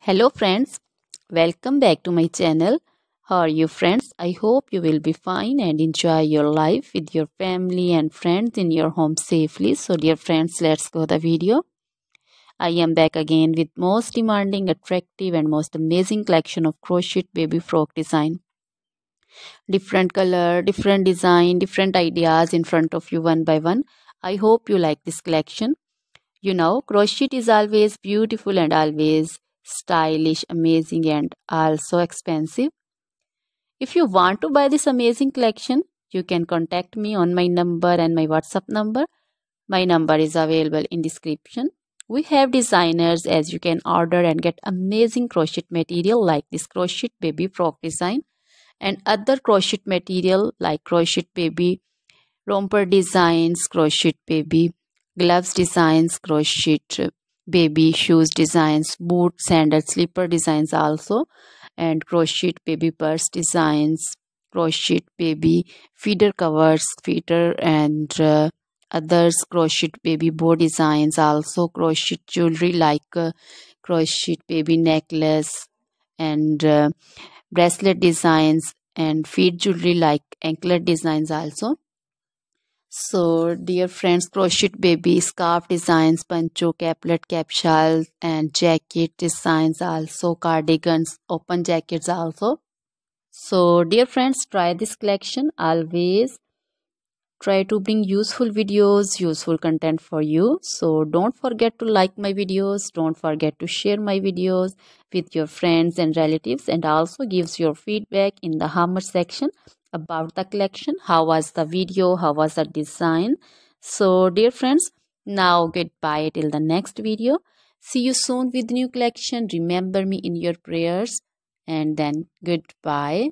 Hello friends, welcome back to my channel. How are you friends? I hope you will be fine and enjoy your life with your family and friends in your home safely. So dear friends, let's go the video. I am back again with most demanding, attractive and most amazing collection of crochet baby frock design. Different color, different design, different ideas in front of you one by one. I hope you like this collection. You know, crochet is always beautiful and always stylish, amazing and also expensive. If you want to buy this amazing collection, you can contact me on my number and my WhatsApp number. My number is available in description. We have designers as you can order and get amazing crochet material like this crochet baby frock design and other crochet material like crochet baby romper designs, crochet baby gloves designs, crochet baby shoes designs, boot, sandal, slipper designs also, and crochet baby purse designs, crochet baby feeder covers, feeder and others, crochet baby bow designs also, crochet jewelry like crochet baby necklace and bracelet designs and feet jewelry like anklet designs also. So, dear friends, crochet baby scarf designs, poncho, caplet, capsule, and jacket designs also, cardigans, open jackets also. So, dear friends, try this collection. Always try to bring useful videos, useful content for you. So, don't forget to like my videos. Don't forget to share my videos with your friends and relatives, and also gives your feedback in the comment section about the collection. How was the video? How was the design? So dear friends, now goodbye till the next video. See you soon with new collection. Remember me in your prayers, and then goodbye.